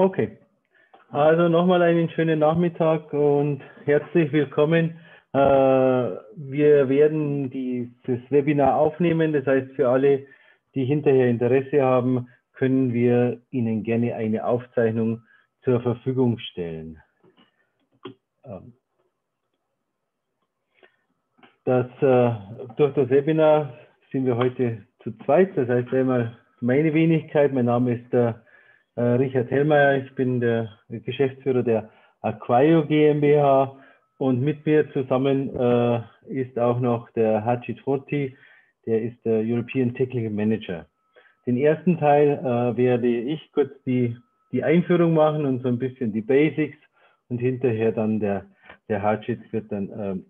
Okay, also nochmal einen schönen Nachmittag und herzlich willkommen. Wir werden dieses Webinar aufnehmen, das heißt für alle, die hinterher Interesse haben, können wir Ihnen gerne eine Aufzeichnung zur Verfügung stellen. Durch das Webinar sind wir heute zu zweit, das heißt einmal meine Wenigkeit, mein Name ist Richard Hellmeier, ich bin der Geschäftsführer der Aquaio GmbH und mit mir zusammen ist auch noch der Hajit Horti, der ist der European Technical Manager. Den ersten Teil werde ich kurz die Einführung machen und so ein bisschen die Basics und hinterher dann der Hajit wird dann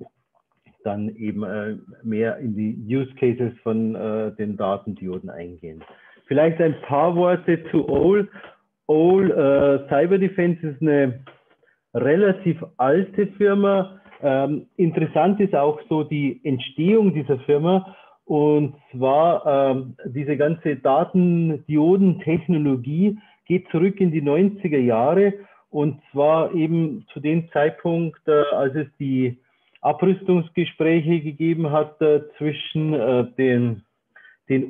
eben mehr in die Use Cases von den Datendioden eingehen. Vielleicht ein paar Worte zu OWL. OWL Cyber Defense ist eine relativ alte Firma. Interessant ist auch so die Entstehung dieser Firma. Und zwar diese ganze Datendiodentechnologie geht zurück in die 90er Jahre. Und zwar eben zu dem Zeitpunkt, als es die Abrüstungsgespräche gegeben hat zwischen den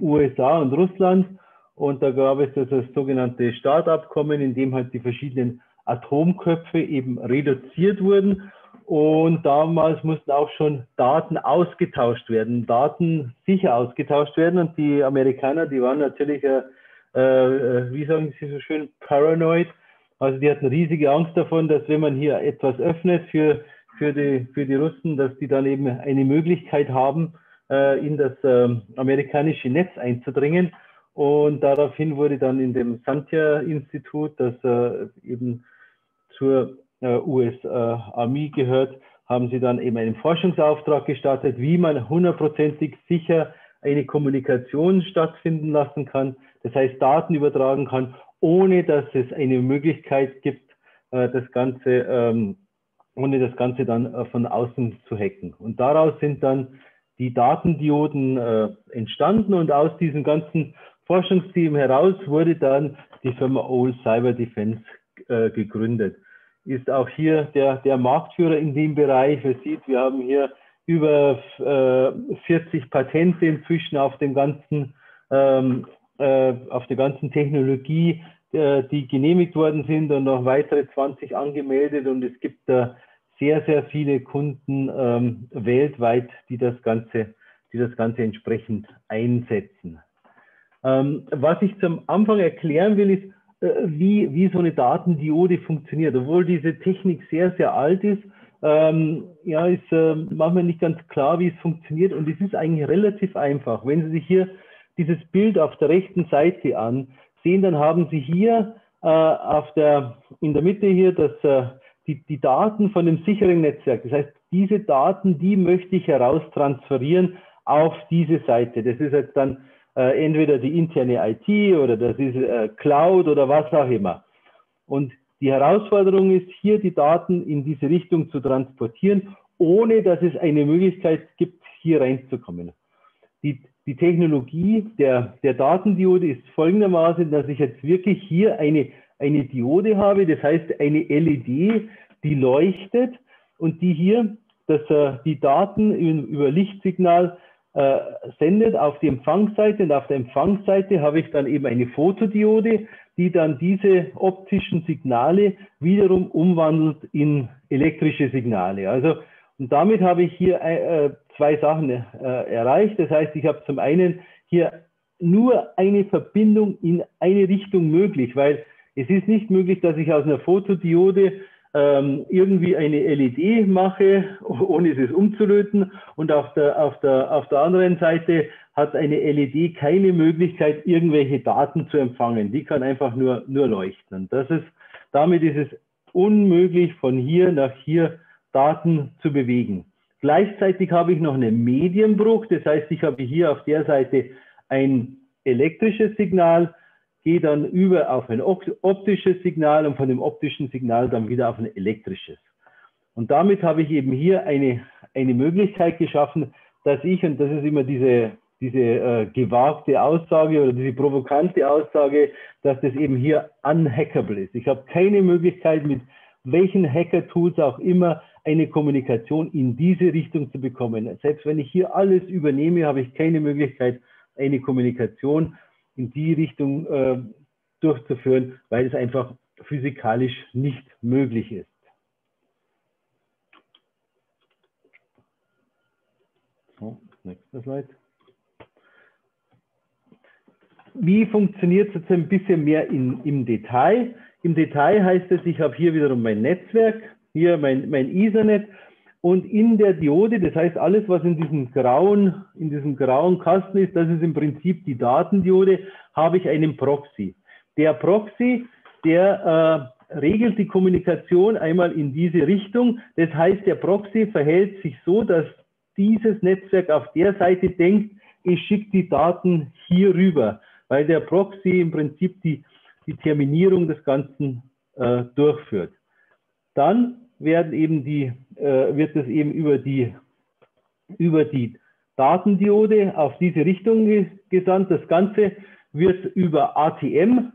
USA und Russland. Und da gab es das sogenannte START-Abkommen, in dem halt die verschiedenen Atomköpfe eben reduziert wurden. Und damals mussten auch schon Daten ausgetauscht werden, Daten sicher ausgetauscht werden. Und die Amerikaner, die waren natürlich, wie sagen Sie so schön, paranoid. Also die hatten riesige Angst davon, dass wenn man hier etwas öffnet für die Russen, dass die dann eben eine Möglichkeit haben, in das amerikanische Netz einzudringen. Und daraufhin wurde dann in dem Santia-Institut, das eben zur US-Armee gehört, haben sie dann eben einen Forschungsauftrag gestartet, wie man hundertprozentig sicher eine Kommunikation stattfinden lassen kann, das heißt Daten übertragen kann, ohne dass es eine Möglichkeit gibt, das Ganze dann von außen zu hacken. Und daraus sind dann die Datendioden entstanden und aus diesem ganzen Forschungsteam heraus wurde dann die Firma OWL Cyber Defense gegründet. Ist auch hier der Marktführer in dem Bereich. Man sieht, wir haben hier über 40 Patente inzwischen auf der ganzen Technologie, die genehmigt worden sind und noch weitere 20 angemeldet. Und es gibt sehr, sehr viele Kunden weltweit, die das Ganze entsprechend einsetzen. Was ich zum Anfang erklären will, ist, wie so eine Datendiode funktioniert. Obwohl diese Technik sehr, sehr alt ist, ist manchmal nicht ganz klar, wie es funktioniert. Und es ist eigentlich relativ einfach. Wenn Sie sich hier dieses Bild auf der rechten Seite ansehen, dann haben Sie hier in der Mitte hier die Daten von dem sicheren Netzwerk. Das heißt, diese Daten, die möchte ich heraustransferieren auf diese Seite. Das ist jetzt dann entweder die interne IT oder das ist Cloud oder was auch immer. Und die Herausforderung ist hier, die Daten in diese Richtung zu transportieren, ohne dass es eine Möglichkeit gibt, hier reinzukommen. Die Technologie der Datendiode ist folgendermaßen, dass ich jetzt wirklich hier eine Diode habe, das heißt eine LED, die leuchtet und die hier die Daten über Lichtsignal sendet auf die Empfangsseite, und auf der Empfangsseite habe ich dann eben eine Fotodiode, die dann diese optischen Signale wiederum umwandelt in elektrische Signale. Also, und damit habe ich hier zwei Sachen erreicht. Das heißt, ich habe zum einen hier nur eine Verbindung in eine Richtung möglich, weil es ist nicht möglich, dass ich aus einer Fotodiode irgendwie eine LED mache, ohne es umzulöten, und auf der anderen Seite hat eine LED keine Möglichkeit, irgendwelche Daten zu empfangen. Die kann einfach nur leuchten. Und damit ist es unmöglich, von hier nach hier Daten zu bewegen. Gleichzeitig habe ich noch einen Medienbruch, das heißt, ich habe hier auf der Seite ein elektrisches Signal, gehe dann über auf ein optisches Signal und von dem optischen Signal dann wieder auf ein elektrisches. Und damit habe ich eben hier eine Möglichkeit geschaffen, dass ich, und das ist immer diese gewagte Aussage oder diese provokante Aussage, dass das eben hier unhackable ist. Ich habe keine Möglichkeit, mit welchen Hacker-Tools auch immer eine Kommunikation in diese Richtung zu bekommen. Selbst wenn ich hier alles übernehme, habe ich keine Möglichkeit, eine Kommunikation in die Richtung durchzuführen, weil es einfach physikalisch nicht möglich ist. So, nächster Slide. Wie funktioniert es jetzt ein bisschen mehr im Detail? Im Detail heißt es, ich habe hier wiederum mein Netzwerk, hier mein Ethernet und in der Diode, das heißt alles, was in diesem grauen Kasten ist, das ist im Prinzip die Datendiode, habe ich einen Proxy. Der Proxy, der regelt die Kommunikation einmal in diese Richtung. Das heißt, der Proxy verhält sich so, dass dieses Netzwerk auf der Seite denkt, ich schicke die Daten hier rüber, weil der Proxy im Prinzip die Terminierung des Ganzen durchführt. Dann wird es eben über die Datendiode auf diese Richtung gesandt. Das Ganze wird über ATM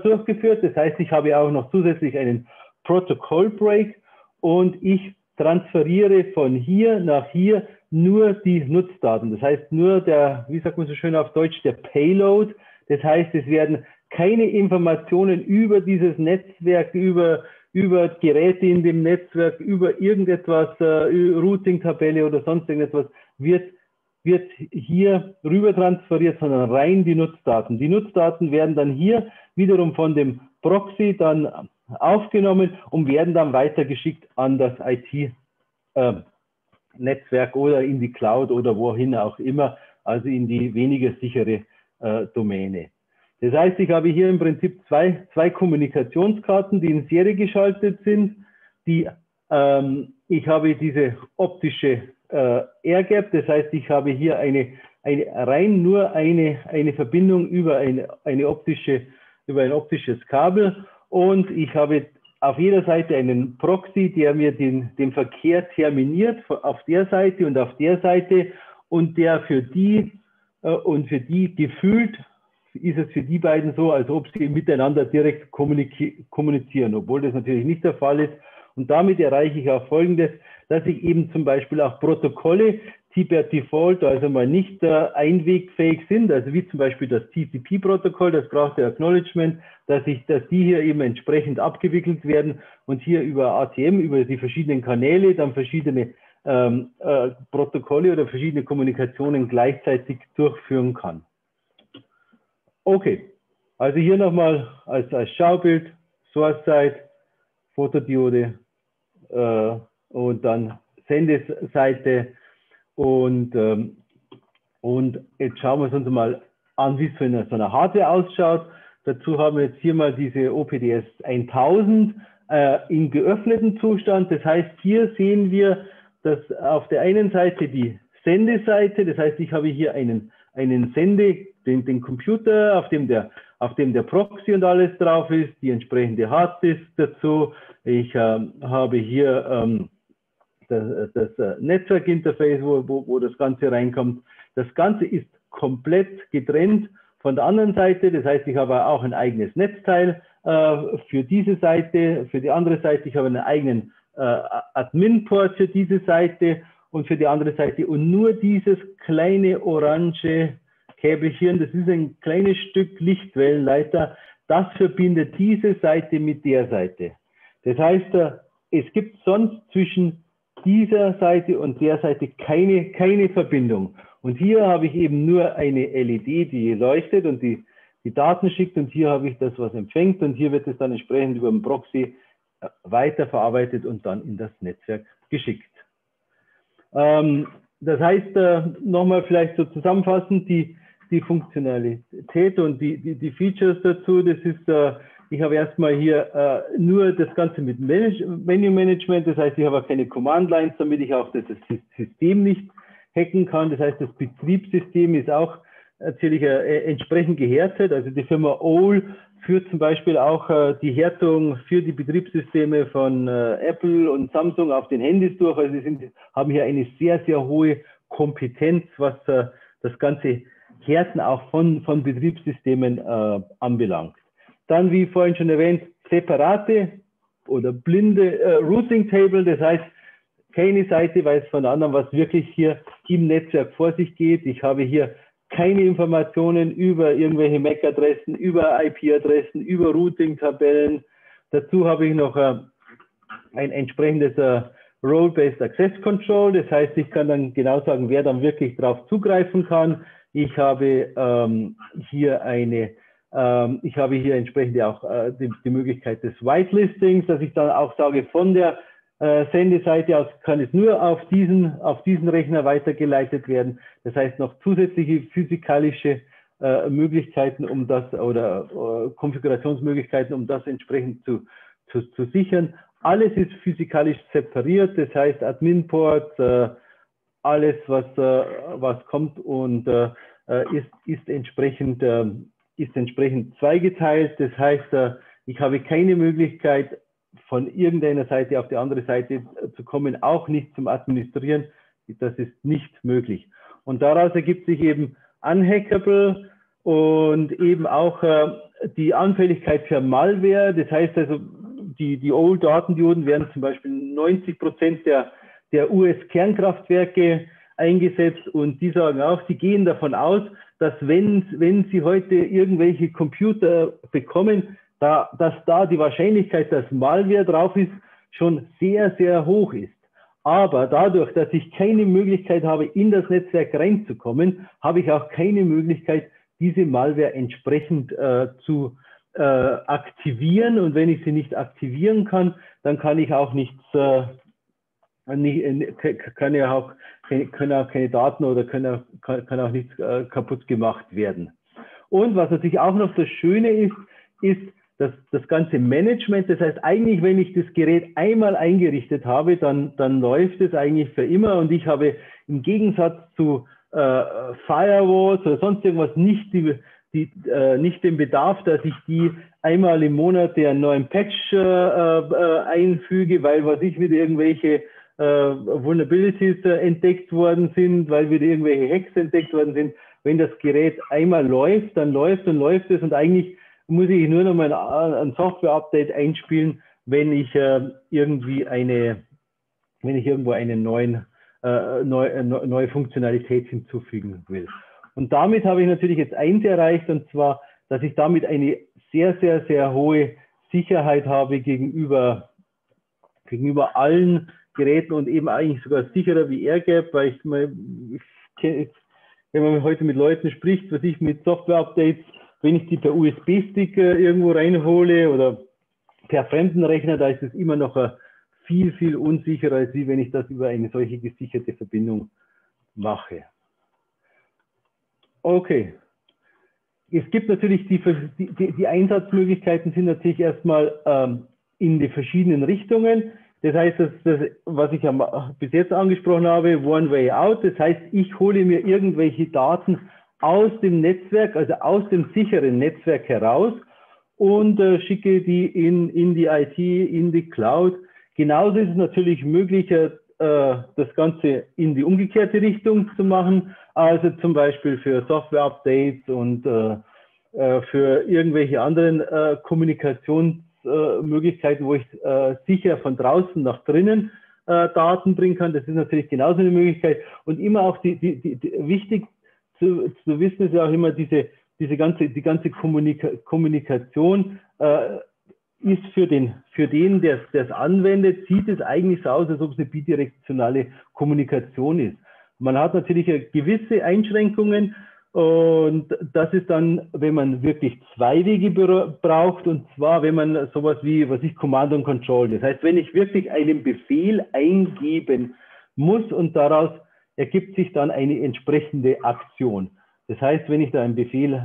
durchgeführt. Das heißt, ich habe auch noch zusätzlich einen Protocol Break und ich transferiere von hier nach hier nur die Nutzdaten. Das heißt nur wie sagt man so schön auf Deutsch, der Payload. Das heißt, es werden keine Informationen über dieses Netzwerk, über Geräte in dem Netzwerk, über irgendetwas, Routing-Tabelle oder sonst irgendetwas, wird hier rüber transferiert, sondern rein die Nutzdaten. Die Nutzdaten werden dann hier wiederum von dem Proxy dann aufgenommen und werden dann weitergeschickt an das IT-Netzwerk oder in die Cloud oder wohin auch immer, also in die weniger sichere Domäne. Das heißt, ich habe hier im Prinzip zwei Kommunikationskarten, die in Serie geschaltet sind. Ich habe diese optische Air Gap, das heißt, ich habe hier nur eine Verbindung über ein optisches Kabel und ich habe auf jeder Seite einen Proxy, der mir den Verkehr terminiert auf der Seite und auf der Seite und der für die gefühlt ist es für die beiden so, als ob sie miteinander direkt kommunizieren, obwohl das natürlich nicht der Fall ist. Und damit erreiche ich auch Folgendes, dass ich eben zum Beispiel auch Protokolle, die per Default also mal nicht einwegfähig sind, also wie zum Beispiel das TCP-Protokoll, das braucht der Acknowledgement, dass die hier eben entsprechend abgewickelt werden und hier über ATM, über die verschiedenen Kanäle, dann verschiedene Protokolle oder verschiedene Kommunikationen gleichzeitig durchführen kann. Okay, also hier nochmal als Schaubild, Source-Side, Fotodiode und dann Sendeseite und jetzt schauen wir uns mal an, wie es so einer Hardware ausschaut. Dazu haben wir jetzt hier mal diese OPDS 1000 in geöffneten Zustand. Das heißt, hier sehen wir, dass auf der einen Seite die Sendeseite, das heißt, ich habe hier einen den Computer, auf dem der Proxy und alles drauf ist, die entsprechende Harddisk dazu. Ich habe hier das Netzwerkinterface, wo das Ganze reinkommt. Das Ganze ist komplett getrennt von der anderen Seite. Das heißt, ich habe auch ein eigenes Netzteil für diese Seite, für die andere Seite. Ich habe einen eigenen Admin-Port für diese Seite und für die andere Seite. Und nur dieses kleine orange Käbelchen, das ist ein kleines Stück Lichtwellenleiter, das verbindet diese Seite mit der Seite. Das heißt, es gibt sonst zwischen dieser Seite und der Seite keine Verbindung. Und hier habe ich eben nur eine LED, die leuchtet und die Daten schickt, und hier habe ich das, was empfängt, und hier wird es dann entsprechend über den Proxy weiterverarbeitet und dann in das Netzwerk geschickt. Das heißt, nochmal vielleicht so zusammenfassend, die Funktionalität und die Features dazu, das ist, ich habe erstmal hier nur das Ganze mit Menü-Management, das heißt, ich habe auch keine Command-Lines, damit ich auch das System nicht hacken kann. Das heißt, das Betriebssystem ist auch natürlich entsprechend gehärtet. Also die Firma OL führt zum Beispiel auch die Härtung für die Betriebssysteme von Apple und Samsung auf den Handys durch. Also sie haben hier eine sehr, sehr hohe Kompetenz, was das ganze Härten auch von Betriebssystemen anbelangt. Dann, wie vorhin schon erwähnt, separate oder blinde Routing Table, das heißt, keine Seite weiß von der anderen, was wirklich hier im Netzwerk vor sich geht. Ich habe hier keine Informationen über irgendwelche MAC-Adressen, über IP-Adressen, über Routing-Tabellen. Dazu habe ich noch ein entsprechendes Role-Based Access Control. Das heißt, ich kann dann genau sagen, wer dann wirklich darauf zugreifen kann. Ich habe hier entsprechend auch die Möglichkeit des Whitelistings, dass ich dann auch sage, von der Sendeseite aus kann es nur auf diesen Rechner weitergeleitet werden. Das heißt, noch zusätzliche physikalische Möglichkeiten, um das oder Konfigurationsmöglichkeiten, um das entsprechend zu sichern. Alles ist physikalisch separiert, das heißt Admin-Ports, alles, was kommt und ist entsprechend zweigeteilt. Das heißt, ich habe keine Möglichkeit, von irgendeiner Seite auf die andere Seite zu kommen, auch nicht zum Administrieren. Das ist nicht möglich. Und daraus ergibt sich eben unhackable und eben auch die Anfälligkeit für Malware. Das heißt also, die Old Datendioden werden zum Beispiel 90% der US-Kernkraftwerke eingesetzt und die sagen auch, sie gehen davon aus, dass wenn sie heute irgendwelche Computer bekommen, dass da die Wahrscheinlichkeit, dass Malware drauf ist, schon sehr, sehr hoch ist. Aber dadurch, dass ich keine Möglichkeit habe, in das Netzwerk reinzukommen, habe ich auch keine Möglichkeit, diese Malware entsprechend zu aktivieren. Und wenn ich sie nicht aktivieren kann, dann kann ich auch nichts, können auch keine Daten oder kann auch nichts kaputt gemacht werden. Und was natürlich auch noch das Schöne ist, dass das ganze Management, das heißt eigentlich, wenn ich das Gerät einmal eingerichtet habe, dann läuft es eigentlich für immer und ich habe im Gegensatz zu Firewalls oder sonst irgendwas nicht den Bedarf, dass ich die einmal im Monat einen neuen Patch einfüge, weil wieder irgendwelche Vulnerabilities entdeckt worden sind, weil wieder irgendwelche Hacks entdeckt worden sind. Wenn das Gerät einmal läuft, dann läuft es und eigentlich muss ich nur noch mal ein Software-Update einspielen, wenn ich irgendwo eine neue Funktionalität hinzufügen will. Und damit habe ich natürlich jetzt eins erreicht, und zwar, dass ich damit eine sehr, sehr, sehr hohe Sicherheit habe gegenüber allen Geräten und eben eigentlich sogar sicherer wie AirGap, weil wenn man heute mit Leuten spricht, was ich mit Software-Updates, wenn ich die per USB-Stick irgendwo reinhole oder per fremden Rechner, da ist es immer noch viel, viel unsicherer, als wenn ich das über eine solche gesicherte Verbindung mache. Okay. Es gibt natürlich die Einsatzmöglichkeiten sind natürlich erstmal in die verschiedenen Richtungen. Das heißt, was ich bis jetzt angesprochen habe, One Way Out. Das heißt, ich hole mir irgendwelche Daten aus dem Netzwerk, also aus dem sicheren Netzwerk heraus und schicke die in die IT, in die Cloud. Genauso ist es natürlich möglich, das Ganze in die umgekehrte Richtung zu machen, also zum Beispiel für Software-Updates und für irgendwelche anderen Kommunikationsmöglichkeiten, wo ich sicher von draußen nach drinnen Daten bringen kann. Das ist natürlich genauso eine Möglichkeit. Und immer auch wichtig zu wissen ist ja auch immer die ganze Kommunikation ist für den, der es anwendet, sieht es eigentlich so aus, als ob es eine bidirektionale Kommunikation ist. Man hat natürlich gewisse Einschränkungen und das ist dann, wenn man wirklich zwei Wege braucht, und zwar, wenn man sowas wie, Command and Control, das heißt, wenn ich wirklich einen Befehl eingeben muss und daraus ergibt sich dann eine entsprechende Aktion. Das heißt, wenn ich da einen Befehl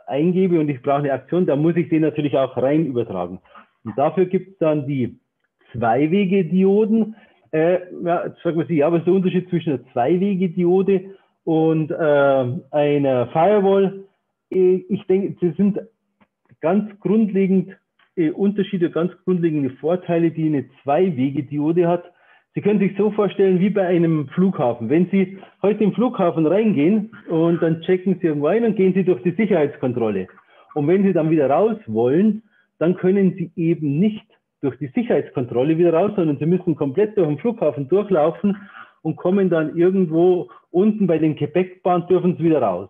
eingebe und ich brauche eine Aktion, dann muss ich den natürlich auch rein übertragen. Und dafür gibt es dann die Zwei-Wege-Dioden. Jetzt fragt man sich, ja, was ist der Unterschied zwischen einer Zwei-Wege-Diode und einer Firewall? Ich denke, das sind ganz grundlegend Unterschiede, ganz grundlegende Vorteile, die eine Zwei-Wege-Diode hat. Sie können sich so vorstellen wie bei einem Flughafen. Wenn Sie heute im Flughafen reingehen und dann checken Sie irgendwo ein und gehen Sie durch die Sicherheitskontrolle. Und wenn Sie dann wieder raus wollen, dann können Sie eben nicht durch die Sicherheitskontrolle wieder raus, sondern Sie müssen komplett durch den Flughafen durchlaufen und kommen dann irgendwo unten bei den Gepäckbahnen, dürfen Sie wieder raus.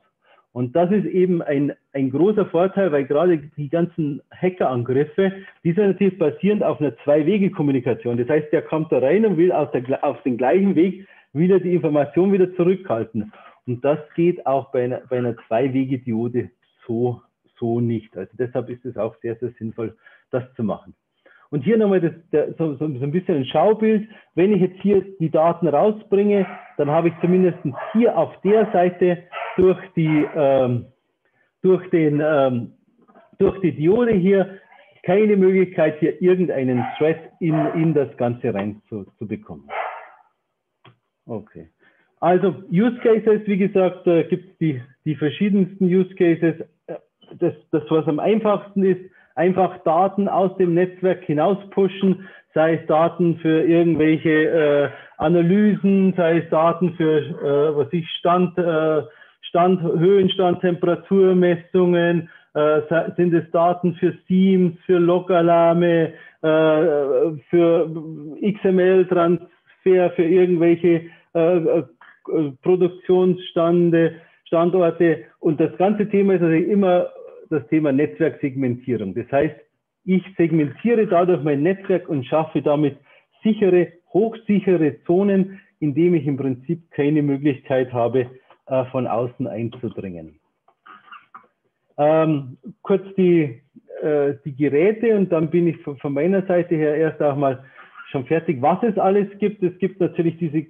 Und das ist eben ein großer Vorteil, weil gerade die ganzen Hackerangriffe, die sind natürlich basierend auf einer Zwei-Wege-Kommunikation. Das heißt, der kommt da rein und will auf den gleichen Weg wieder die Information wieder zurückhalten. Und das geht auch bei einer Zwei-Wege-Diode so nicht. Also deshalb ist es auch sehr, sehr sinnvoll, das zu machen. Und hier nochmal so ein bisschen ein Schaubild. Wenn ich jetzt hier die Daten rausbringe, dann habe ich zumindest hier auf der Seite durch die Diode hier keine Möglichkeit, hier irgendeinen Thread in das Ganze rein zu bekommen. Okay. Also Use Cases, wie gesagt, gibt es die verschiedensten Use Cases. Das, was am einfachsten ist, einfach Daten aus dem Netzwerk hinaus pushen, sei es Daten für irgendwelche Analysen, sei es Daten für Höhenstand, Temperaturmessungen, sind es Daten für Seams, für Log-Alarme, für XML-Transfer, für irgendwelche Produktionsstandorte. Und das ganze Thema ist natürlich immer das Thema Netzwerksegmentierung. Das heißt, ich segmentiere dadurch mein Netzwerk und schaffe damit sichere, hochsichere Zonen, indem ich im Prinzip keine Möglichkeit habe, von außen einzudringen. Kurz die Geräte und dann bin ich von meiner Seite her erst auch mal schon fertig, was es alles gibt. Es gibt natürlich diese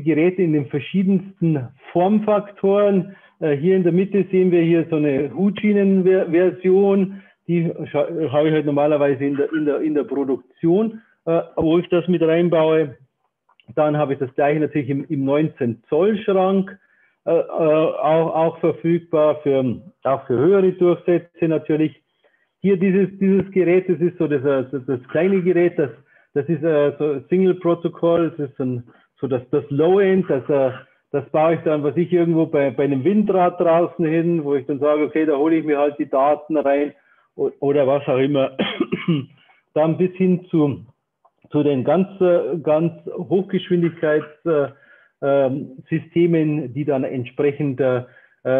Geräte in den verschiedensten Formfaktoren. Hier in der Mitte sehen wir hier so eine Hutschienen-Version, die habe ich halt normalerweise in der Produktion, wo ich das mit reinbaue. Dann habe ich das gleiche natürlich im 19 Zoll Schrank, auch verfügbar, auch für höhere Durchsätze natürlich. Hier dieses Gerät, das ist so das kleine Gerät, das ist so Single Protocol, das ist so das Low-End, das baue ich dann, was ich irgendwo bei einem Windrad draußen hin, wo ich dann sage, okay, da hole ich mir halt die Daten rein oder was auch immer. Dann bis hin zu den ganz Hochgeschwindigkeitssystemen, die dann entsprechend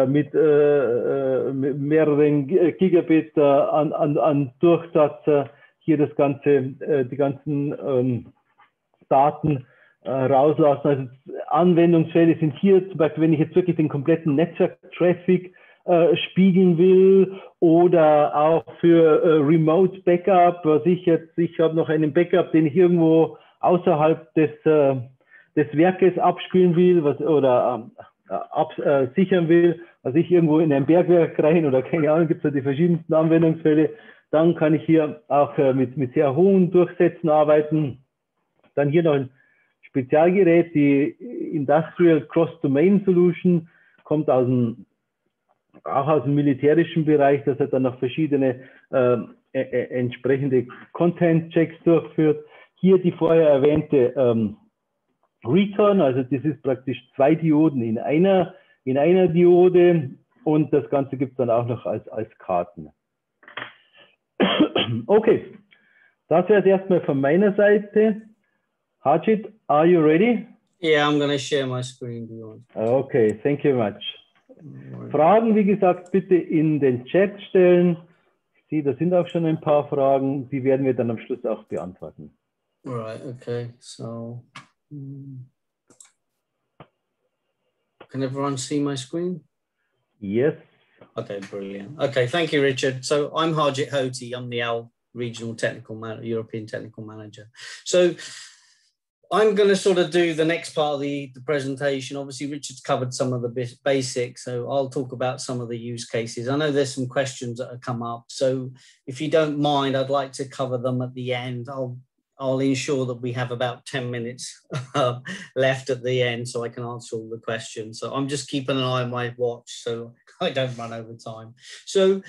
mit mehreren Gigabit an Durchsatz hier die ganzen Daten rauslassen. Also Anwendungsfälle sind hier zum Beispiel, wenn ich jetzt wirklich den kompletten Netzwerk-Traffic spiegeln will oder auch für Remote Backup, ich habe noch einen Backup, den ich irgendwo außerhalb des Werkes abspielen will oder sichern will, was ich irgendwo in ein Bergwerk rein oder keine Ahnung, gibt es ja die verschiedensten Anwendungsfälle. Dann kann ich hier auch mit sehr hohen Durchsätzen arbeiten. Dann hier noch ein Spezialgerät, die Industrial Cross-Domain Solution, kommt auch aus dem militärischen Bereich, das hat dann noch verschiedene entsprechende Content-Checks durchführt. Hier die vorher erwähnte Recon, also das ist praktisch 2 Dioden in einer Diode und das Ganze gibt es dann auch noch als Karten. Okay, das wäre es erstmal von meiner Seite. Harjit, are you ready? Yeah, I'm going to share my screen. Okay, thank you very much. Fragen, wie gesagt, bitte in den Chat stellen. Ich sehe, da sind auch schon ein paar Fragen, die werden wir dann am Schluss auch beantworten. All right, okay, so can everyone see my screen? Yes. Okay, brilliant. Okay, thank you, Richard. So I'm Harjit Hoti, I'm the Regional European Technical Manager. So I'm going to sort of do the next part of the presentation. Obviously, Richard's covered some of the basics, so I'll talk about some of the use cases. I know there's some questions that have come up, so if you don't mind, I'd like to cover them at the end. I'll ensure that we have about 10 minutes left at the end so I can answer all the questions. So I'm just keeping an eye on my watch so I don't run over time. So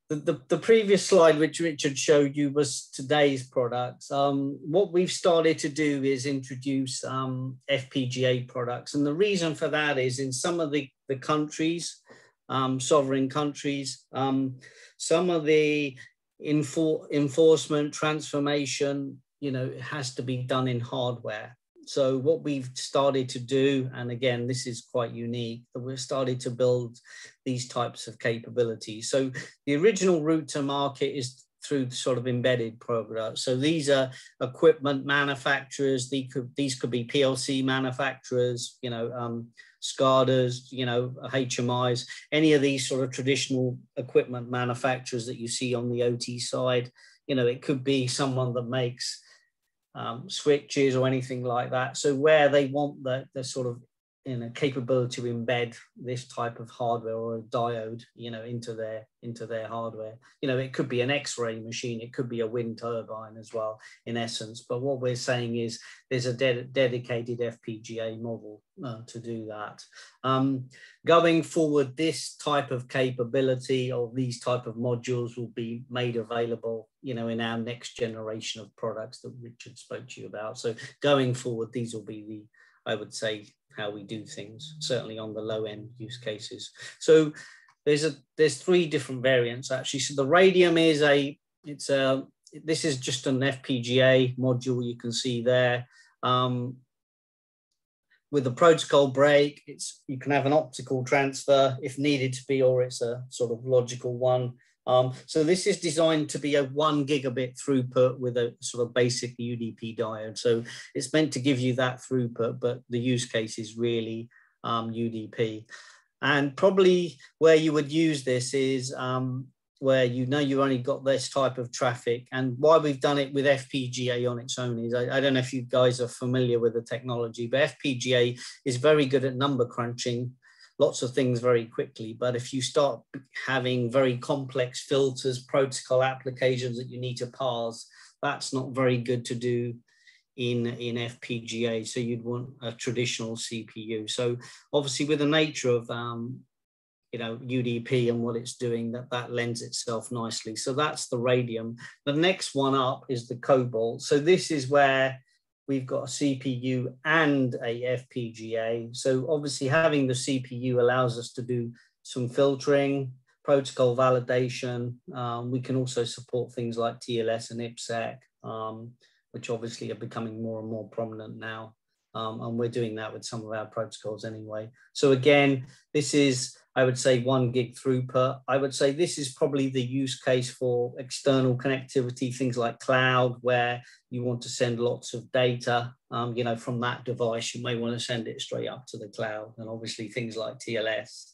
the previous slide, which Richard showed you, was today's products. What we've started to do is introduce FPGA products. And the reason for that is in some of the countries, sovereign countries, some of the enforcement, transformation, it has to be done in hardware. So what we've started to do, and again, this is quite unique, that we've started to build these types of capabilities. So the original route to market is through sort of embedded products. So these are equipment manufacturers. These could be PLC manufacturers, SCADAs, HMIs, any of these sort of traditional equipment manufacturers that you see on the OT side. It could be someone that makes switches or anything like that. So where they want the sort of capability to embed this type of hardware or a diode, into their hardware. It could be an X-ray machine, it could be a wind turbine as well, in essence. But what we're saying is there's a dedicated FPGA model to do that. Going forward, this type of capability or these type of modules will be made available, in our next generation of products that Richard spoke to you about. So going forward, these will be I would say, how we do things, certainly on the low end use cases. So there's three different variants actually. So the Radium is this is just an FPGA module you can see there. With the protocol break, you can have an optical transfer if needed to be, or it's a sort of logical one. So this is designed to be a 1 gigabit throughput with a sort of basic UDP diode. So it's meant to give you that throughput, but the use case is really UDP. And probably where you would use this is where you only got this type of traffic. And why we've done it with FPGA on its own is, I don't know if you guys are familiar with the technology, but FPGA is very good at number crunching lots of things very quickly. But if you start having very complex filters, protocol applications that you need to parse, that's not very good to do in FPGA. So you'd want a traditional CPU. So obviously with the nature of UDP and what it's doing, that lends itself nicely. So that's the Radium. The next one up is the Cobalt. So this is where we've got a CPU and a FPGA. So obviously having the CPU allows us to do some filtering, protocol validation. We can also support things like TLS and IPsec, which obviously are becoming more and more prominent now. And we're doing that with some of our protocols anyway. So again, this is, I would say, 1 gig throughput. I would say this is probably the use case for external connectivity, things like cloud, where you want to send lots of data, from that device. You may want to send it straight up to the cloud. And obviously things like TLS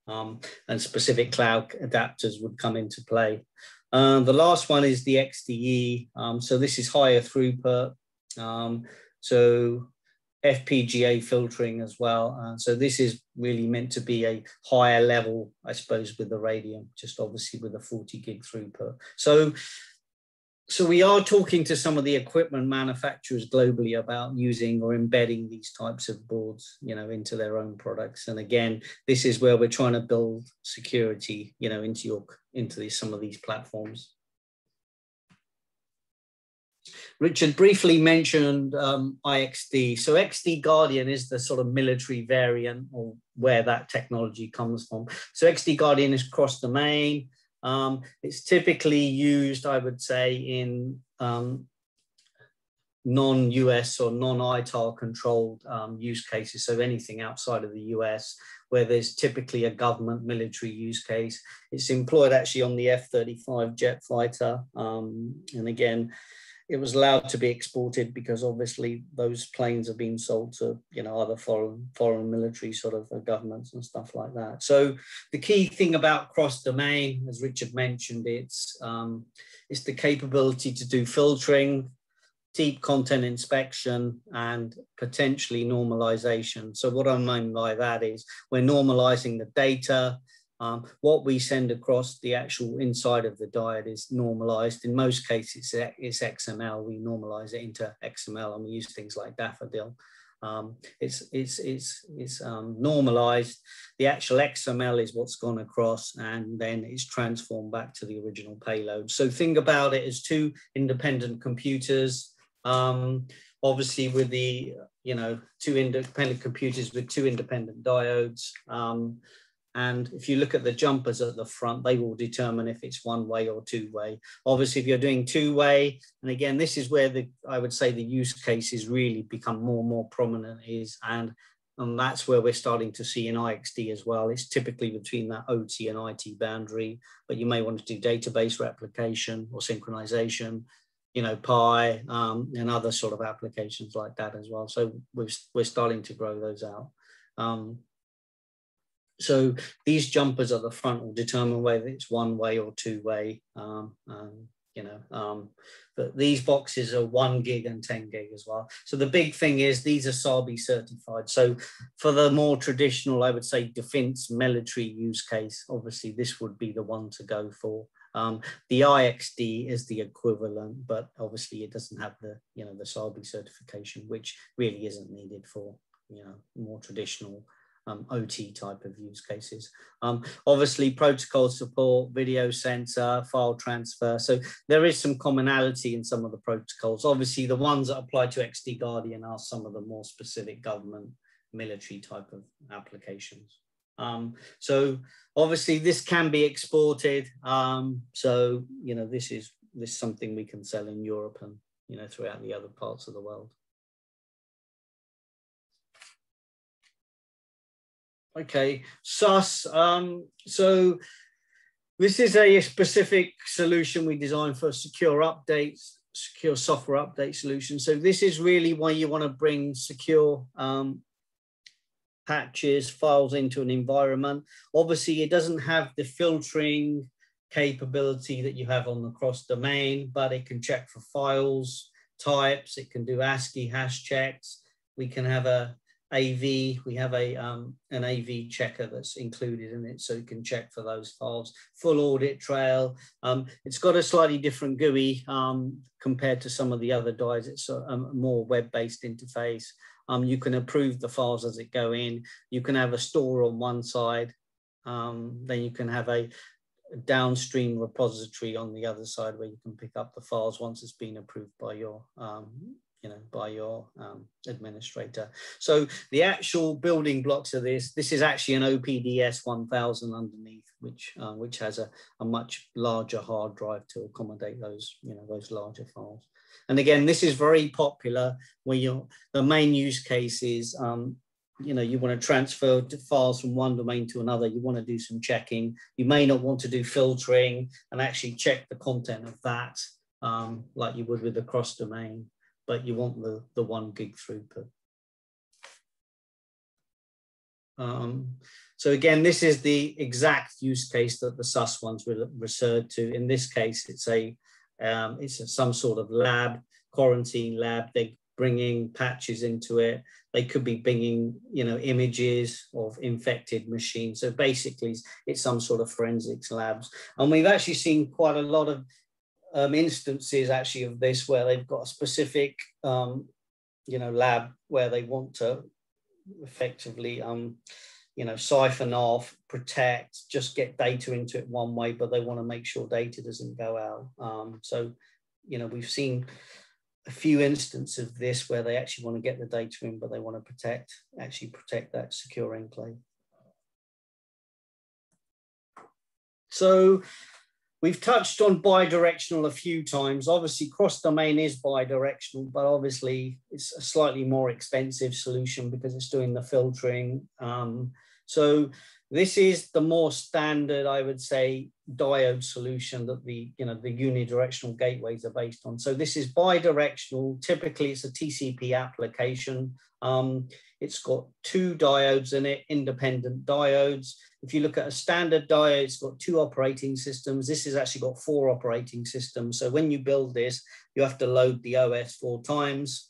and specific cloud adapters would come into play. The last one is the XDE. So this is higher throughput. So FPGA filtering as well. So this is really meant to be a higher level, I suppose, with the Radium, just obviously with a 40 gig throughput. So we are talking to some of the equipment manufacturers globally about using or embedding these types of boards, into their own products. And again, this is where we're trying to build security, into some of these platforms. Richard briefly mentioned IXD. So XD Guardian is the sort of military variant, or where that technology comes from. So XD Guardian is cross-domain. It's typically used, I would say, in non-US or non-ITAR controlled use cases. So anything outside of the US, where there's typically a government military use case. It's employed actually on the F-35 jet fighter. And again, it was allowed to be exported because obviously those planes are being sold to, other foreign military sort of governments and stuff like that. So the key thing about cross-domain, as Richard mentioned, it's the capability to do filtering, deep content inspection, and potentially normalization. So what I mean by that is we're normalizing the data. What we send across the actual inside of the diode is normalized. In most cases, it's XML. We normalize it into XML, and we use things like Daffodil. It's normalized. The actual XML is what's gone across, and then it's transformed back to the original payload. So think about it as two independent computers. Obviously with the, two independent computers with two independent diodes. And if you look at the jumpers at the front, they will determine if it's one-way or two-way. Obviously, if you're doing two-way, and again, this is where I would say the use cases really become more and more prominent and that's where we're starting to see in IXD as well. It's typically between that OT and IT boundary, but you may want to do database replication or synchronization, Pi, and other sort of applications like that as well. So we're starting to grow those out. So these jumpers at the front will determine whether it's one-way or two-way, but these boxes are 1 gig and 10 gig as well. So the big thing is these are SABI certified. So for the more traditional, I would say defense military use case, obviously this would be the one to go for. The IXD is the equivalent, but obviously it doesn't have the, the SABI certification, which really isn't needed for, more traditional OT type of use cases. Obviously protocol support, video sensor, file transfer. So there is some commonality in some of the protocols. Obviously the ones that apply to XD Guardian are some of the more specific government military type of applications. So obviously this can be exported. So, this is something we can sell in Europe and, throughout the other parts of the world. Okay, SUS. So this is a specific solution we designed for secure updates, secure software update solution. So this is really why you want to bring secure patches, files into an environment. Obviously, it doesn't have the filtering capability that you have on the cross domain, but it can check for files types. It can do ASCII hash checks. We can have a AV, we have an AV checker that's included in it, so you can check for those files. Full audit trail. It's got a slightly different GUI compared to some of the other DIs. It's a more web-based interface. You can approve the files as it go in. You can have a store on one side. Then you can have a downstream repository on the other side where you can pick up the files once it's been approved by your administrator. So the actual building blocks of this is actually an OPDS 1000 underneath, which has a much larger hard drive to accommodate those, those larger files. And again, this is very popular where the main use case is, you want to transfer files from one domain to another. You want to do some checking. You may not want to do filtering and actually check the content of that like you would with the cross domain, but you want the 1 gig throughput. So again, this is the exact use case that the SUS ones referred to. In this case, it's some sort of lab, quarantine lab. They're bringing patches into it. They could be bringing, images of infected machines. So basically, it's some sort of forensics labs. And we've actually seen quite a lot of instances actually of this where they've got a specific, lab where they want to effectively, siphon off, protect, just get data into it one way, but they want to make sure data doesn't go out. So, we've seen a few instances of this where they actually want to get the data in, but they want to protect that secure enclave. So we've touched on bidirectional a few times. Obviously, cross-domain is bidirectional, but obviously it's a slightly more expensive solution because it's doing the filtering. So this is the more standard, I would say, diode solution that the unidirectional gateways are based on. So this is bidirectional. Typically, it's a TCP application. It's got 2 diodes in it, independent diodes. If you look at a standard diode, it's got 2 operating systems. This has actually got 4 operating systems. So when you build this, you have to load the OS 4 times.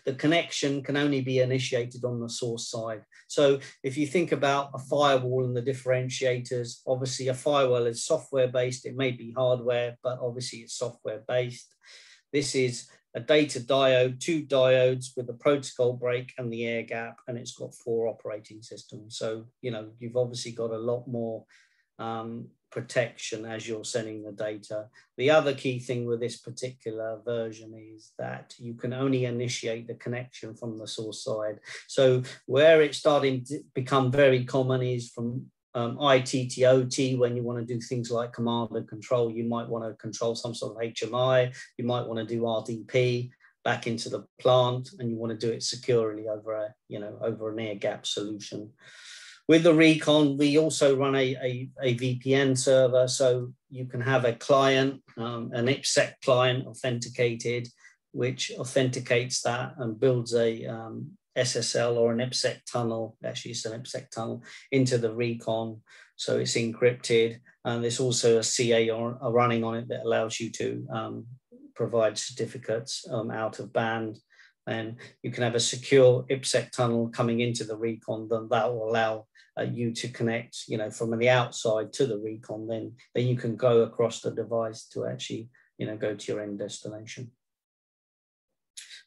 The connection can only be initiated on the source side. So if you think about a firewall and the differentiators, obviously a firewall is software based. It may be hardware, but obviously it's software based. This is a data diode, 2 diodes with the protocol break and the air gap, and it's got 4 operating systems. So, you know, you've obviously got a lot more protection as you're sending the data. The other key thing with this particular version is that you can only initiate the connection from the source side. So where it's starting to become very common is from IT to OT, when you want to do things like command and control. You might want to control some sort of HMI, you might want to do RDP back into the plant, and you want to do it securely over a, you know, over an air gap solution. With the Recon, we also run a VPN server, so you can have a client, an IPsec client authenticated, which authenticates that and builds a SSL or an IPsec tunnel, actually it's an IPsec tunnel, into the Recon, so it's encrypted. And there's also a CA running on it that allows you to provide certificates out of band. And you can have a secure IPsec tunnel coming into the Recon, then that will allow you to connect, you know, from the outside to the Recon. Then you can go across the device to actually, you know, go to your end destination.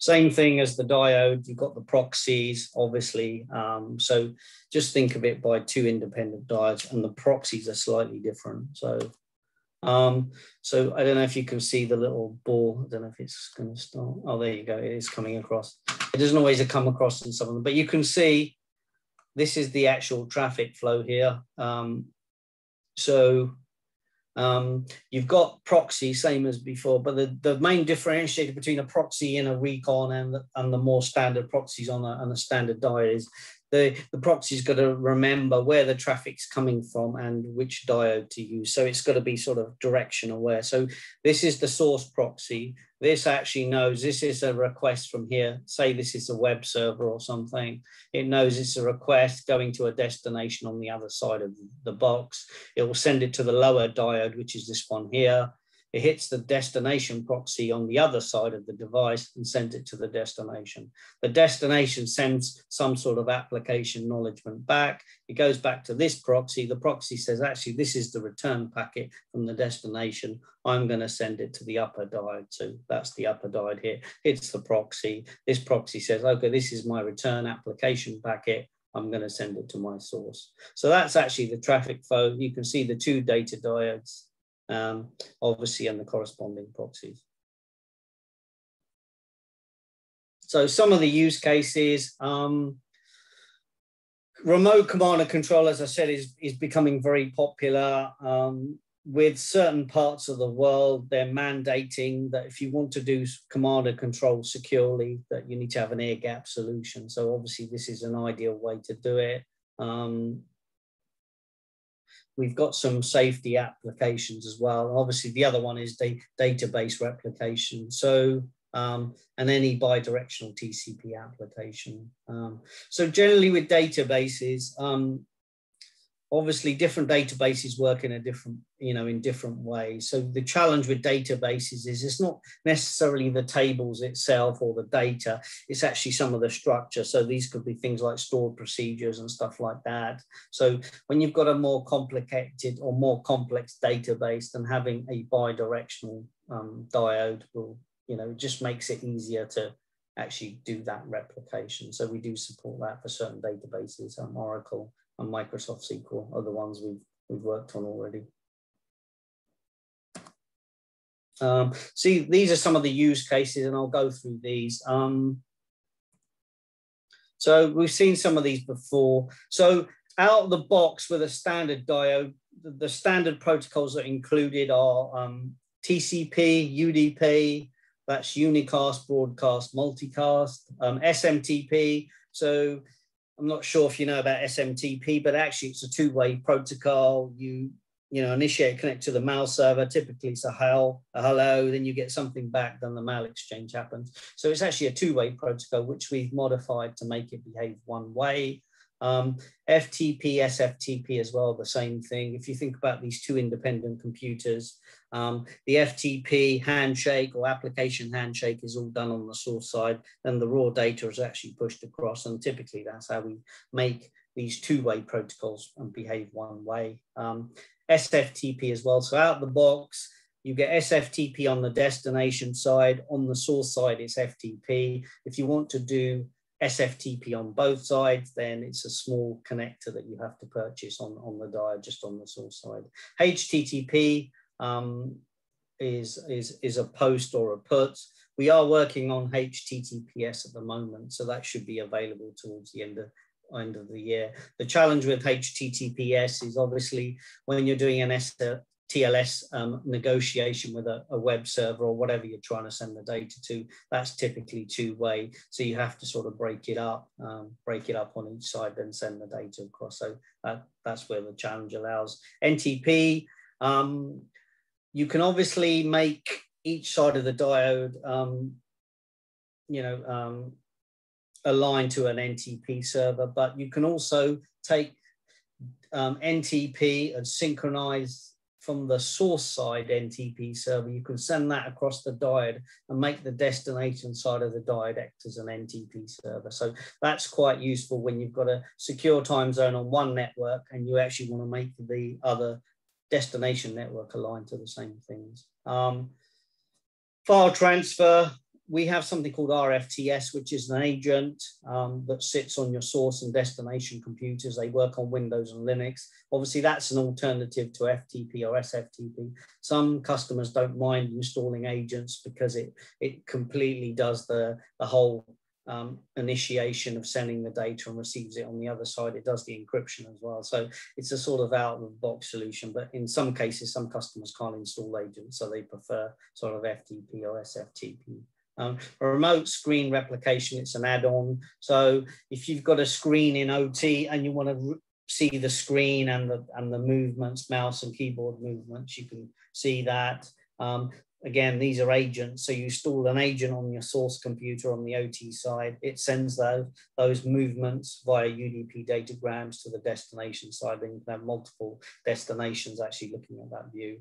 Same thing as the diode, you've got the proxies, obviously. So just think of it by 2 independent diodes, and the proxies are slightly different. So, so I don't know if you can see the little ball. I don't know if it's going to start. Oh, there you go. It is coming across. It doesn't always come across in some of them, but you can see this is the actual traffic flow here. You've got proxy, same as before, but the main differentiator between a proxy and a Recon and the more standard proxies on a standard diode is the proxy's got to remember where the traffic's coming from and which diode to use. So it's got to be sort of direction aware. So this is the source proxy. This actually knows this is a request from here. Say this is a web server or something. It knows it's a request going to a destination on the other side of the box. It will send it to the lower diode, which is this one here. It hits the destination proxy on the other side of the device and sends it to the destination. The destination sends some sort of application acknowledgement back. It goes back to this proxy. The proxy says, actually, this is the return packet from the destination. I'm going to send it to the upper diode. So that's the upper diode here. It's the proxy. This proxy says, okay, this is my return application packet. I'm going to send it to my source. So that's actually the traffic flow. You can see the 2 data diodes. Obviously, and the corresponding proxies. So some of the use cases, remote command and control, as I said, is becoming very popular. With certain parts of the world, they're mandating that if you want to do command and control securely, that you need to have an air gap solution. So obviously, this is an ideal way to do it. We've got some safety applications as well. Obviously, the other one is database replication. So, and any bidirectional TCP application. So generally with databases, obviously different databases work in a different, in different ways. So the challenge with databases is it's not necessarily the tables itself or the data, it's actually some of the structure. So these could be things like stored procedures and stuff like that. So when you've got a more complicated or more complex database, then having a bidirectional diode will, it just makes it easier to actually do that replication. So we do support that for certain databases, Oracle and Microsoft SQL are the ones we've worked on already. See, these are some of the use cases, and I'll go through these. So we've seen some of these before. So out of the box with a standard diode, the standard protocols that are included are TCP, UDP, that's unicast, broadcast, multicast, SMTP. So I'm not sure if you know about SMTP, but actually it's a two-way protocol. You initiate, connect to the mail server. Typically it's a hello, then you get something back, then the mail exchange happens. So it's actually a two-way protocol, which we've modified to make it behave one way. FTP, SFTP as well, the same thing. If you think about these two independent computers, the FTP handshake or application handshake is all done on the source side, and the raw data is actually pushed across, and typically that's how we make these two-way protocols and behave one way. SFTP as well. So out of the box, you get SFTP on the destination side. On the source side, it's FTP. If you want to do SFTP on both sides, then it's a small connector that you have to purchase on the diode, just on the source side. HTTP is a post or a put. We are working on HTTPS at the moment, so that should be available towards the end of the year. The challenge with HTTPS is obviously when you're doing an TLS negotiation with a web server or whatever you're trying to send the data to, that's typically two-way. So you have to sort of break it up on each side, then send the data across. So that's where the challenge allows. NTP, you can obviously make each side of the diode, aligned to an NTP server, but you can also take NTP and synchronize from the source side NTP server. You can send that across the diode and make the destination side of the diode act as an NTP server. So that's quite useful when you've got a secure time zone on one network and you actually want to make the other destination network aligned to the same things. File transfer, we have something called RFTS, which is an agent that sits on your source and destination computers. They work on Windows and Linux. Obviously, that's an alternative to FTP or SFTP. Some customers don't mind installing agents because it completely does the whole initiation of sending the data and receives it on the other side. It does the encryption as well. So it's a sort of out-of-the-box solution, but in some cases, some customers can't install agents, so they prefer sort of FTP or SFTP. A remote screen replication, it's an add-on. So if you've got a screen in OT and you want to see the screen and the movements, mouse and keyboard movements, you can see that. Again, these are agents. So you install an agent on your source computer on the OT side. It sends those movements via UDP datagrams to the destination side. Then you can have multiple destinations actually looking at that view.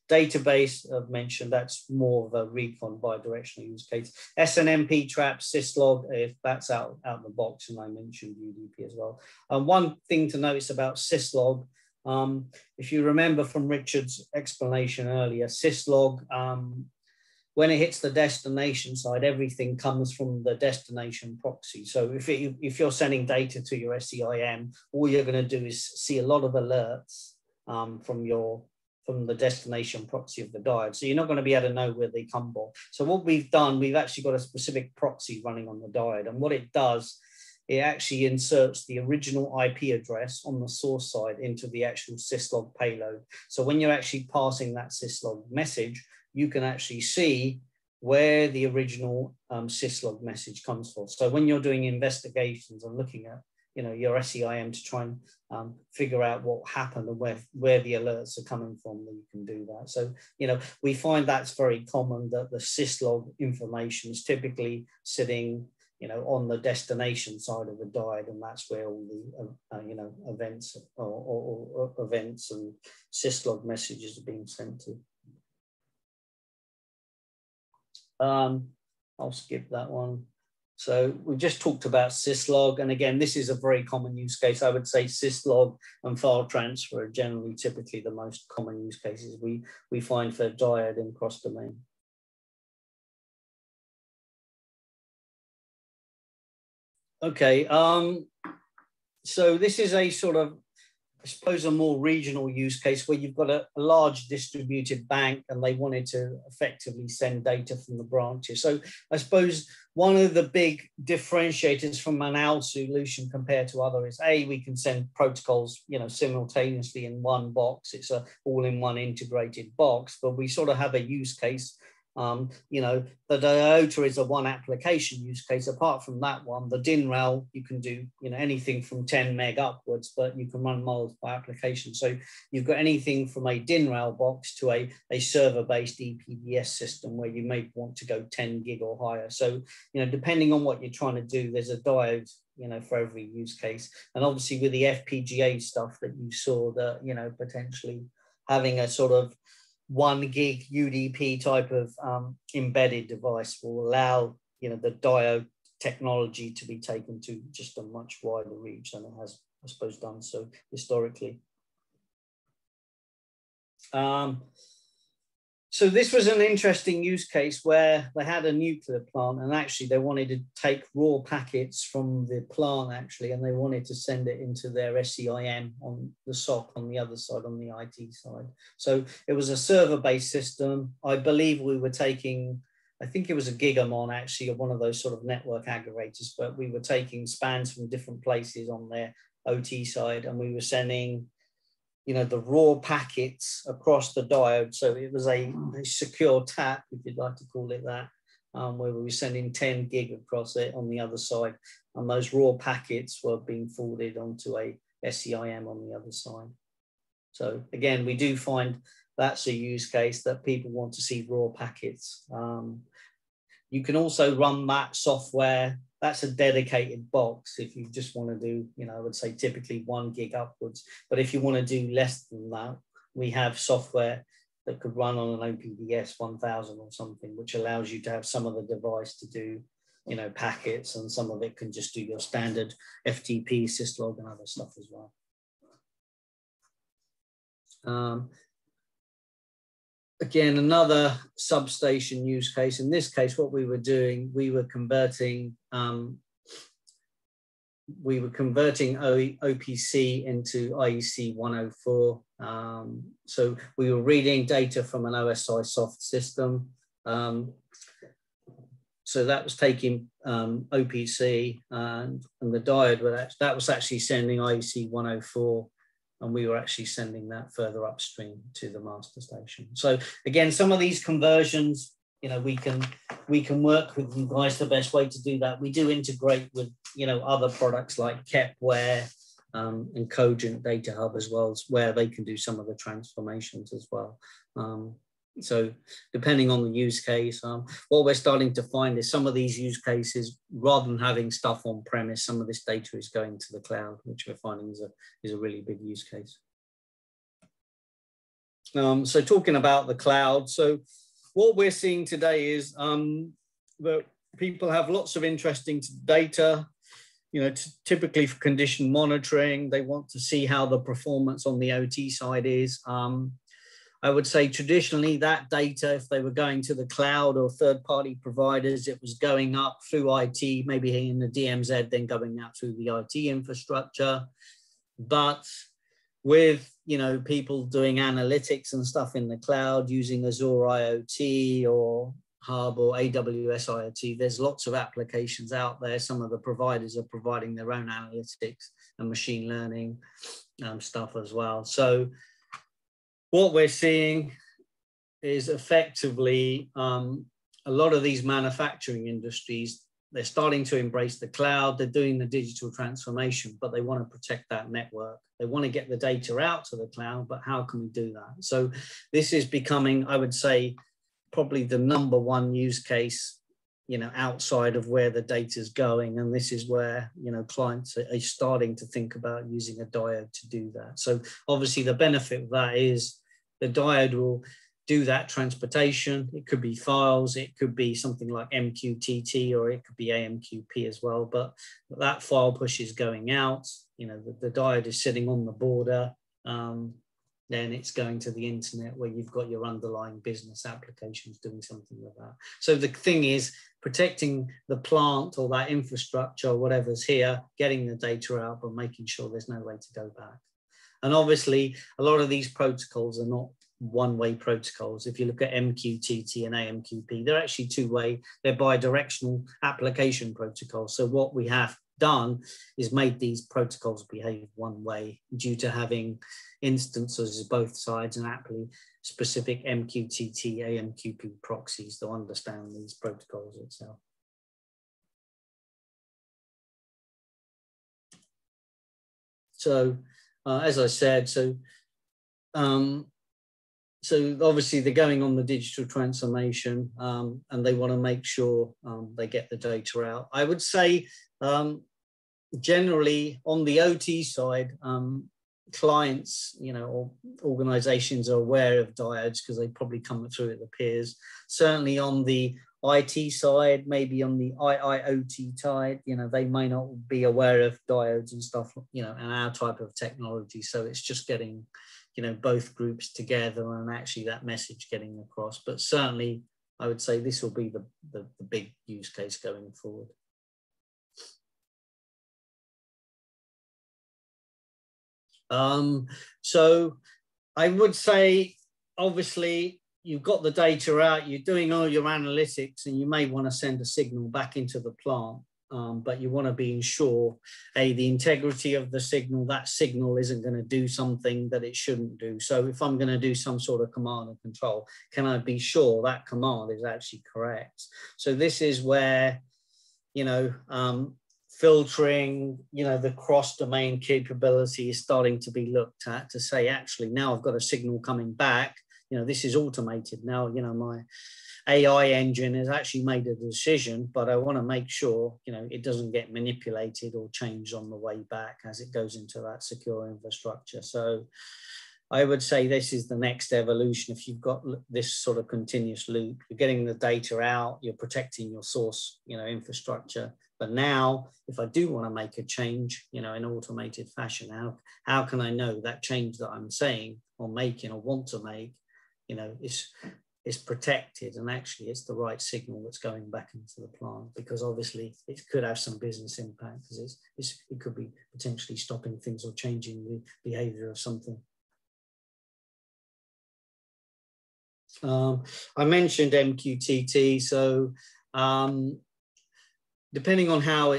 Database, I've mentioned, that's more of a recon bidirectional use case. SNMP trap, syslog, if that's out the box, and I mentioned UDP as well. One thing to notice about syslog, if you remember from Richard's explanation earlier, syslog, when it hits the destination side, everything comes from the destination proxy. So if you're sending data to your SEIM, all you're going to do is see a lot of alerts from the destination proxy of the diode. So you're not going to be able to know where they come from. So what we've done, we've actually got a specific proxy running on the diode. And what it does, it actually inserts the original IP address on the source side into the actual syslog payload. So when you're actually passing that syslog message, you can actually see where the original syslog message comes from. So when you're doing investigations and looking at your SEIM to try and figure out what happened and where the alerts are coming from, then you can do that. So, we find that's very common, that the syslog information is typically sitting, on the destination side of the diode, and that's where all the, events or events and syslog messages are being sent to. I'll skip that one. So we just talked about syslog, and again, this is a very common use case. I would say syslog and file transfer are generally typically the most common use cases we find for diode and cross-domain. Okay, so this is a sort of, I suppose, a more regional use case where you've got a large distributed bank and they wanted to effectively send data from the branches. So I suppose one of the big differentiators from an OWL solution compared to other is, we can send protocols, simultaneously in one box. It's a all-in-one integrated box, but we sort of have a use case. The IOTA is a one application use case. Apart from that one, the DIN-REL, you can do anything from 10 meg upwards, but you can run multiple applications. So you've got anything from a DIN-REL box to a server-based EPDS system where you may want to go 10 gig or higher. So depending on what you're trying to do, there's a diode for every use case. And obviously with the FPGA stuff that you saw, that potentially having a sort of 1 gig UDP type of embedded device will allow the diode technology to be taken to just a much wider reach than it has, I suppose, done so historically. So this was an interesting use case where they had a nuclear plant, and actually they wanted to take raw packets from the plant actually, and they wanted to send it into their SCIM on the SOC on the other side, on the IT side. So it was a server-based system. I believe we were taking, I think it was a Gigamon actually, one of those sort of network aggregators, but we were taking spans from different places on their OT side, and we were sending, you know, the raw packets across the diode. So it was a secure tap, if you'd like to call it that, where we were sending 10 gig across it on the other side. And those raw packets were being forwarded onto a SCIM on the other side. So again, we do find that's a use case that people want to see raw packets. You can also run that software. That's a dedicated box if you just want to do, you know, I would say typically 1 gig upwards. But if you want to do less than that, we have software that could run on an OPDS 1000 or something, which allows you to have some of the device to do, you know, packets, and some of it can just do your standard FTP, syslog, and other stuff as well. Again, another substation use case. In this case, what we were doing, we were converting OPC into IEC 104. So we were reading data from an OSI soft system. So that was taking OPC, and the diode, that was actually sending IEC 104. And we were actually sending that further upstream to the master station. So again, some of these conversions, you know, we can work with you guys the best way to do that. We do integrate with, you know, other products like Kepware and Cogent Data Hub as well, where they can do some of the transformations as well. So depending on the use case, what we're starting to find is some of these use cases, rather than having stuff on premise, some of this data is going to the cloud, which we're finding is a really big use case. So talking about the cloud, so what we're seeing today is that people have lots of interesting data, you know, typically for condition monitoring. They want to see how the performance on the OT side is. I would say traditionally that data, if they were going to the cloud or third-party providers, it was going up through IT, maybe in the DMZ, then going out through the IT infrastructure. But with, you know, people doing analytics and stuff in the cloud using Azure IoT or Hub or AWS IoT, there's lots of applications out there. Some of the providers are providing their own analytics and machine learning stuff as well. So what we're seeing is effectively a lot of these manufacturing industries, they're starting to embrace the cloud, they're doing the digital transformation, but they want to protect that network. They want to get the data out to the cloud, but how can we do that? So this is becoming, I would say, probably the #1 use case, you know, outside of where the data is going. And this is where, you know, clients are starting to think about using a diode to do that. So obviously the benefit of that is the diode will do that transportation. It could be files, it could be something like MQTT, or it could be AMQP as well. But that file push is going out, you know, the diode is sitting on the border. Then it's going to the internet where you've got your underlying business applications doing something with that. So the thing is protecting the plant or that infrastructure or whatever's here, getting the data out, but making sure there's no way to go back. And obviously a lot of these protocols are not one-way protocols. If you look at MQTT and AMQP, they're actually two-way, they're bidirectional application protocols. So what we have done is made these protocols behave one way due to having instances of both sides and aptly specific MQTT, AMQP proxies to understand these protocols itself. So as I said, so obviously they're going on the digital transformation and they want to make sure they get the data out. I would say generally on the OT side, clients, you know, or organizations are aware of diodes because they probably come through at the peers. Certainly on the IT side, maybe on the IIoT side, you know, they may not be aware of diodes and stuff, you know, and our type of technology. So it's just getting you know, both groups together and actually that message getting across. But certainly, I would say this will be the big use case going forward. So I would say, obviously, you've got the data out, you're doing all your analytics, and you may want to send a signal back into the plant. But you want to be sure, the integrity of the signal, that signal isn't going to do something that it shouldn't do. So if I'm going to do some sort of command and control, can I be sure that command is actually correct? So this is where, you know, filtering, you know, the cross-domain capability is starting to be looked at to say, actually, now I've got a signal coming back, you know, this is automated now, you know, my AI engine has actually made a decision, but I want to make sure, you know, it doesn't get manipulated or changed on the way back as it goes into that secure infrastructure. So I would say this is the next evolution. If you've got this sort of continuous loop, you're getting the data out, you're protecting your source, you know, infrastructure. But now, if I do want to make a change, you know, in automated fashion, how can I know that change that I'm saying or making or want to make, you know, is protected, and actually it's the right signal that's going back into the plant, because obviously it could have some business impact, because it could be potentially stopping things or changing the behavior of something. I mentioned MQTT, so depending on how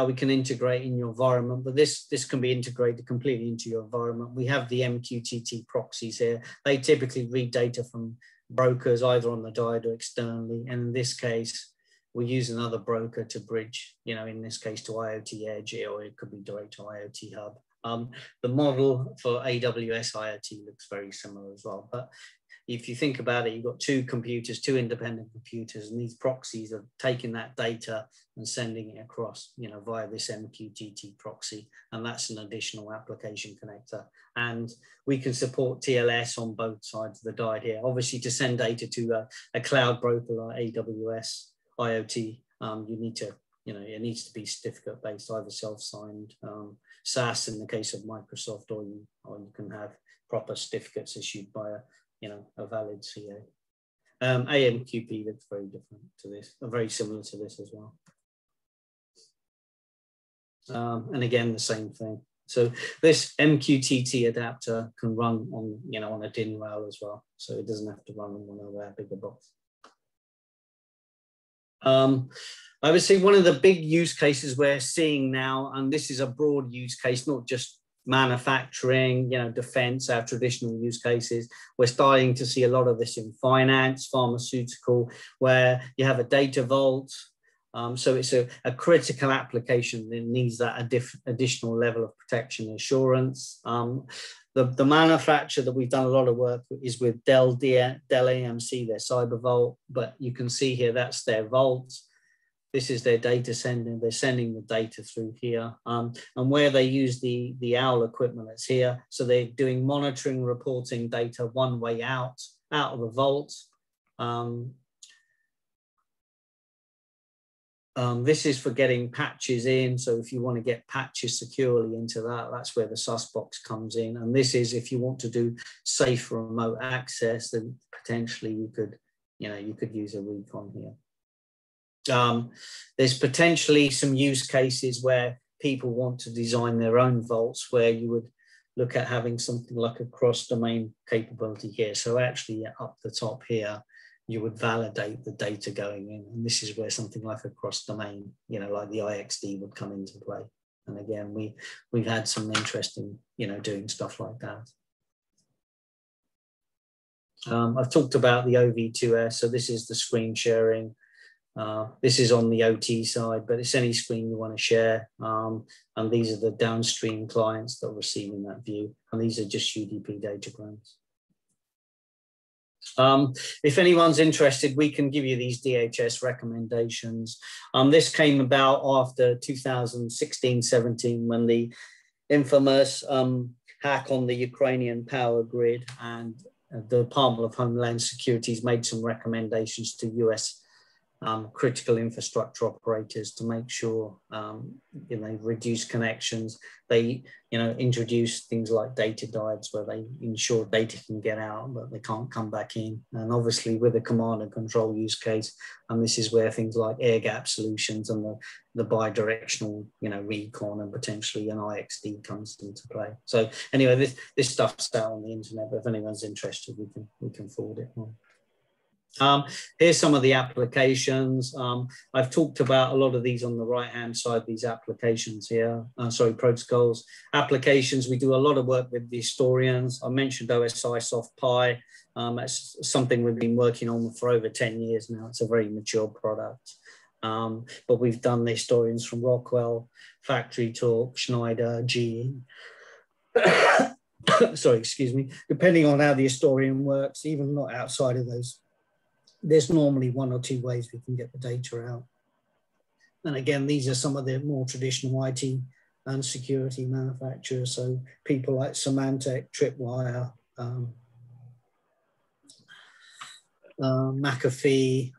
we can integrate in your environment, but this can be integrated completely into your environment. We have the MQTT proxies here. They typically read data from brokers either on the diode or externally, and in this case we use another broker to bridge, you know, in this case to IoT Edge, or it could be direct to IoT Hub. The model for AWS IoT looks very similar as well, but if you think about it, you've got two independent computers, and these proxies are taking that data and sending it across, you know, via this MQTT proxy, and that's an additional application connector. And we can support TLS on both sides of the diode here. Obviously, to send data to a cloud broker like AWS IoT, you need to, you know, it needs to be certificate based, either self-signed, SaaS in the case of Microsoft, or you can have proper certificates issued by a valid CA. AMQP looks very different to this, very similar to this as well. And again, the same thing. So this MQTT adapter can run on, you know, on a DIN rail as well. So it doesn't have to run on one of our bigger box. I would say one of the big use cases we're seeing now, and this is a broad use case, not just manufacturing, you know, defense, our traditional use cases. We're starting to see a lot of this in finance, pharmaceutical, where you have a data vault. So it's a critical application that needs that additional level of protection and assurance. The manufacturer that we've done a lot of work with is with Dell AMC, their cyber vault, but you can see here that's their vault. This is their data sending. They're sending the data through here, and where they use the OWL equipment that's here. So they're doing monitoring, reporting data one way out of the vault. This is for getting patches in. So if you want to get patches securely into that, that's where the SUS box comes in. And this is if you want to do safe remote access, then potentially you could use a recon here. There's potentially some use cases where people want to design their own vaults, where you would look at having something like a cross-domain capability here. So actually up the top here, you would validate the data going in. And this is where something like a cross-domain, you know, like the IXD would come into play. And again, we've had some interest in, you know, doing stuff like that. I've talked about the OV2S. So this is the screen sharing. This is on the OT side, but it's any screen you want to share. And these are the downstream clients that are receiving that view. And these are just UDP datagrams. If anyone's interested, we can give you these DHS recommendations. This came about after 2016-17, when the infamous hack on the Ukrainian power grid, and the Department of Homeland Security's made some recommendations to US critical infrastructure operators to make sure reduce connections. They introduce things like data diodes where they ensure data can get out but they can't come back in. And obviously with a command and control use case, and this is where things like air gap solutions and the bi-directional recon and potentially an IXD comes into play. So anyway, this stuff's out on the internet, but if anyone's interested, we can forward it on. Here's some of the applications. I've talked about a lot of these on the right-hand side, these applications here, protocols. Applications, we do a lot of work with the historians. I mentioned OSI Soft Pi. That's something we've been working on for over 10 years now. It's a very mature product. But we've done the historians from Rockwell, Factory Talk, Schneider, GE. Sorry, excuse me. Depending on how the historian works, even not outside of those, there's normally one or two ways we can get the data out. And again, these are some of the more traditional IT and security manufacturers. So people like Symantec, Tripwire, McAfee,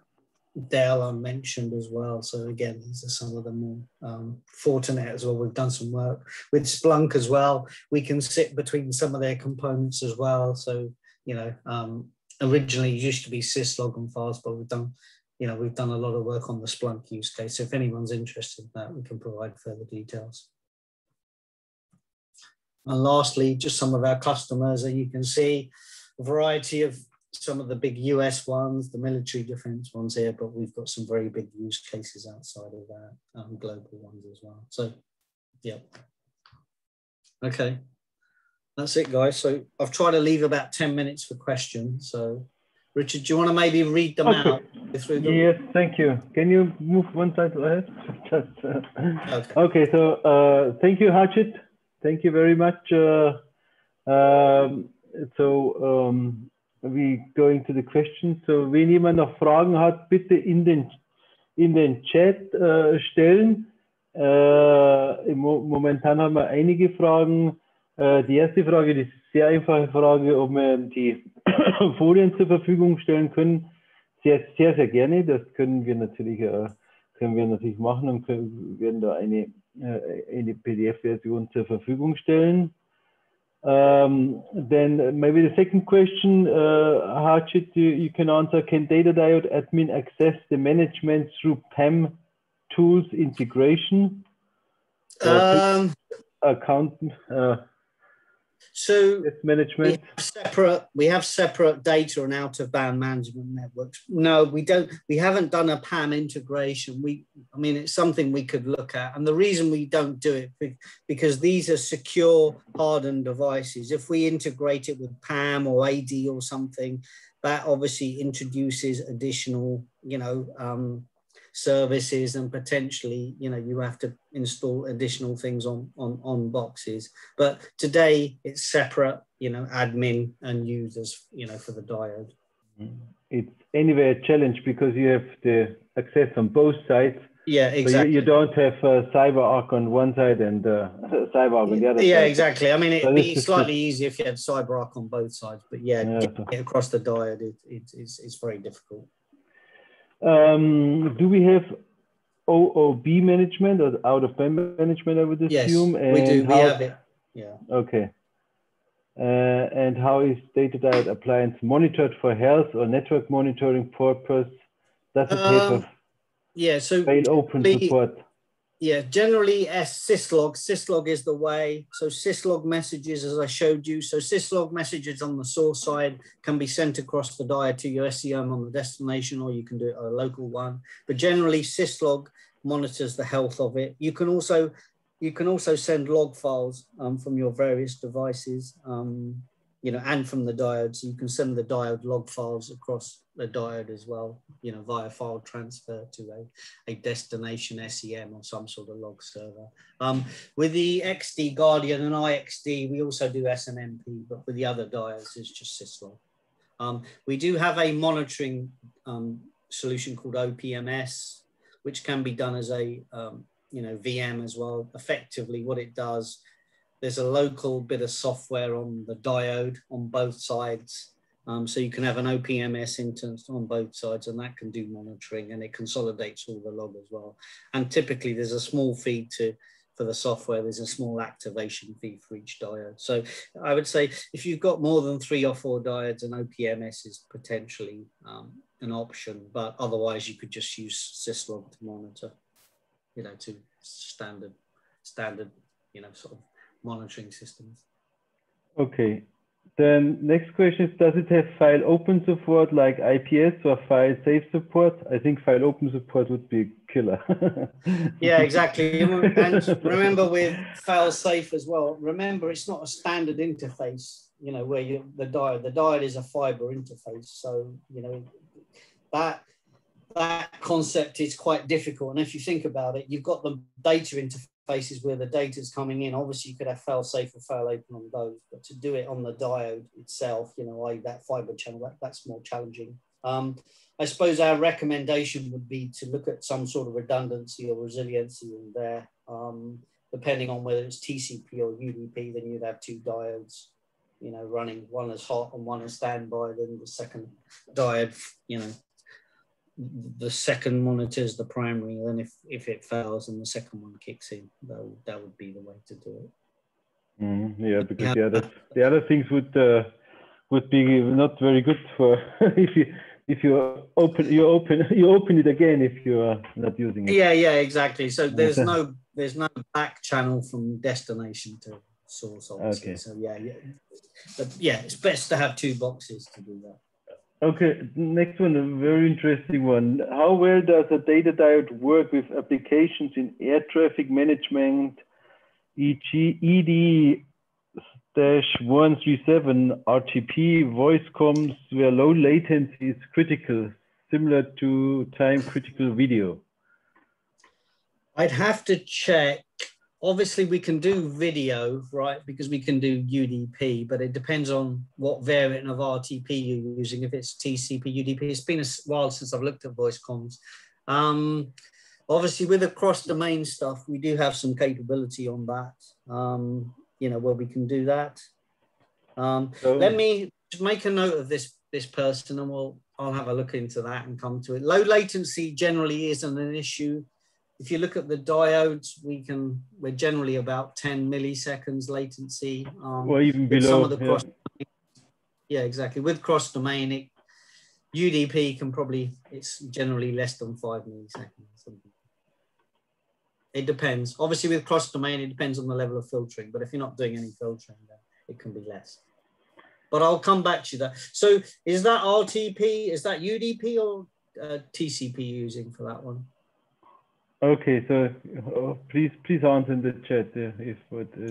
Dell I mentioned as well. So again, these are some of the more Fortinet as well. We've done some work with Splunk as well. We can sit between some of their components as well. So, originally it used to be syslog and files, but we've done a lot of work on the Splunk use case. So if anyone's interested in that, we can provide further details. And lastly, just some of our customers, and you can see a variety of some of the big US ones, the military defense ones here, but we've got some very big use cases outside of that, global ones as well. So, yeah. Okay. That's it, guys. So I've tried to leave about 10 minutes for questions. So, Richard, do you want to maybe read them out? Through them? Yes, thank you. Can you move one slide ahead? Okay, so thank you, Harjit. Thank you very much. We going to the questions. So, wenn jemand noch Fragen hat, bitte in den Chat stellen. Momentan haben wir einige Fragen. Die erste Frage, die sehr einfache Frage, ob wir die Folien zur Verfügung stellen können. Sehr, sehr, sehr gerne. Das können wir natürlich machen und werden da eine PDF-Version zur Verfügung stellen. Then maybe the second question, Harjit, you can answer. Can Data Diode admin access the management through PAM tools integration? Account so management. We have separate data and out-of-band management networks. No, we don't. We haven't done a PAM integration. I mean, it's something we could look at. And the reason we don't do it because these are secure, hardened devices. If we integrate it with PAM or AD or something, that obviously introduces additional, services, and potentially, you have to install additional things on boxes. But today it's separate, admin and users, for the diode. It's anyway a challenge because you have the access on both sides. Yeah, exactly. So you don't have CyberArk on one side and CyberArk on the other side. Yeah, exactly. I mean, it'd be slightly easier if you had CyberArk on both sides, but getting it across the diode, it's very difficult. Do we have OOB management or out-of-band management, I would assume? Yes, we do. We have it. Yeah. Okay. And how is Data Diode appliance monitored for health or network monitoring purpose? Does it have fail open support? Yeah, generally syslog. Syslog is the way. So syslog messages, as I showed you. So syslog messages on the source side can be sent across the diode to your SEM on the destination, or you can do it on a local one. But generally, syslog monitors the health of it. You can also send log files from your various devices, and from the diode. So you can send the diode log files across the diode as well, via file transfer to a destination SEM or some sort of log server. With the XD Guardian and IXD, we also do SNMP, but with the other diodes, it's just syslog. We do have a monitoring solution called OPMS, which can be done as a VM as well. Effectively, what it does, there's a local bit of software on the diode on both sides, So you can have an OPMS instance on both sides, and that can do monitoring, and it consolidates all the log as well. And typically there's a small fee for the software, there's a small activation fee for each diode. So I would say if you've got more than 3 or 4 diodes, an OPMS is potentially an option, but otherwise you could just use syslog to monitor, you know, to standard, you know, sort of monitoring systems. Okay. Then next question is, does it have file open support like IPS or file safe support? I think file open support would be a killer. Yeah, exactly. And remember with file safe as well, remember it's not a standard interface, you know, where the diode is a fiber interface. So, you know, that concept is quite difficult. And if you think about it, you've got the data interfaces where the data is coming in. Obviously, you could have fail safe or fail open on those, but to do it on the diode itself, you know, that fiber channel, that's more challenging. I suppose our recommendation would be to look at some sort of redundancy or resiliency in there. Depending on whether it's TCP or UDP, then you'd have 2 diodes, you know, running, one is hot and one is standby. Then the second diode, you know, the second monitors the primary, and then if it fails and the second one kicks in, that would be the way to do it. Yeah, because the other things would be not very good for if you open it again if you are not using it. Yeah, exactly. So there's no back channel from destination to source, obviously. Okay. So yeah, it's best to have 2 boxes to do that. Okay, next one, a very interesting one. How well does a data diode work with applications in air traffic management, e.g. ED-137 RTP voice comms where low latency is critical, similar to time critical video? I'd have to check. Obviously, we can do video, right, because we can do UDP, but it depends on what variant of RTP you're using. If it's TCP, UDP, it's been a while since I've looked at voice comms. Obviously, with the cross-domain stuff, we do have some capability on that, you know, where we can do that. Let me make a note of this person, and I'll have a look into that and come to it. Low latency generally isn't an issue. If you look at the diodes, we're generally about 10 milliseconds latency. Or even below. Some of the yeah, exactly. With cross domain, UDP it's generally less than 5 milliseconds. It depends. Obviously, with cross domain, it depends on the level of filtering. But if you're not doing any filtering, then it can be less. But I'll come back to that. So is that RTP? Is that UDP or TCP using for that one? Okay, so please answer in the chat if it's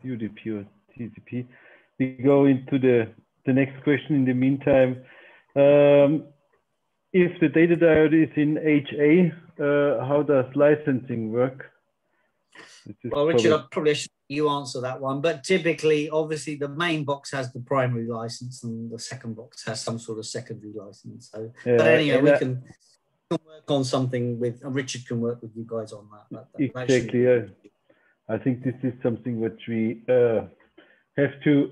UDP or TCP. We go into the next question in the meantime. If the data diode is in HA, how does licensing work? Well, Richard, I probably should you answer that one, but typically, obviously, the main box has the primary license and the second box has some sort of secondary license. So, yeah, but anyway, we can work on something with Richard can work with you guys on that. Exactly. Yeah. I think this is something which we have to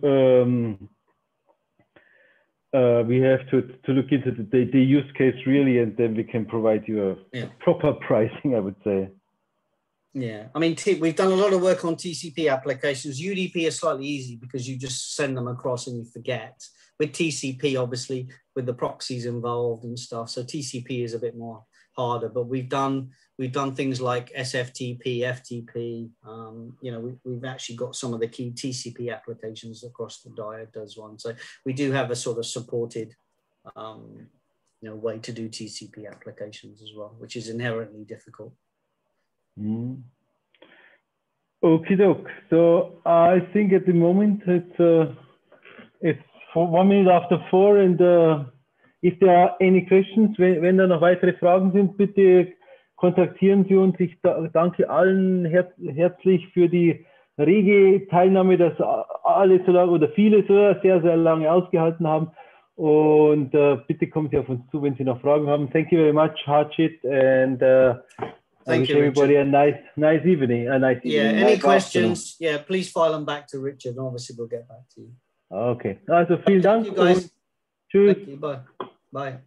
look into the use case really, and then we can provide you a proper pricing, I would say. Yeah, I mean, we've done a lot of work on TCP applications. UDP is slightly easy because you just send them across and you forget. With TCP, obviously, with the proxies involved and stuff, so TCP is a bit more harder. But we've done things like SFTP, FTP. You know, we've actually got some of the key TCP applications across the diode does one. So we do have a sort of supported, you know, way to do TCP applications as well, which is inherently difficult. Okie doke. So I think at the moment it's 1 minute after 4, and if there are any questions, wenn da noch weitere Fragen sind, bitte kontaktieren Sie uns. Ich danke allen herzlich für die rege Teilnahme, dass alle so lange oder viele so sehr, sehr lange ausgehalten haben. Und bitte kommen Sie auf uns zu, wenn Sie noch Fragen haben. Thank you very much, Harjit, and I wish everybody a nice evening. Yeah, any questions? Yeah, please file them back to Richard, and obviously we'll get back to you. Okay, also vielen Dank. Tschüss. Thank you. Bye. Bye.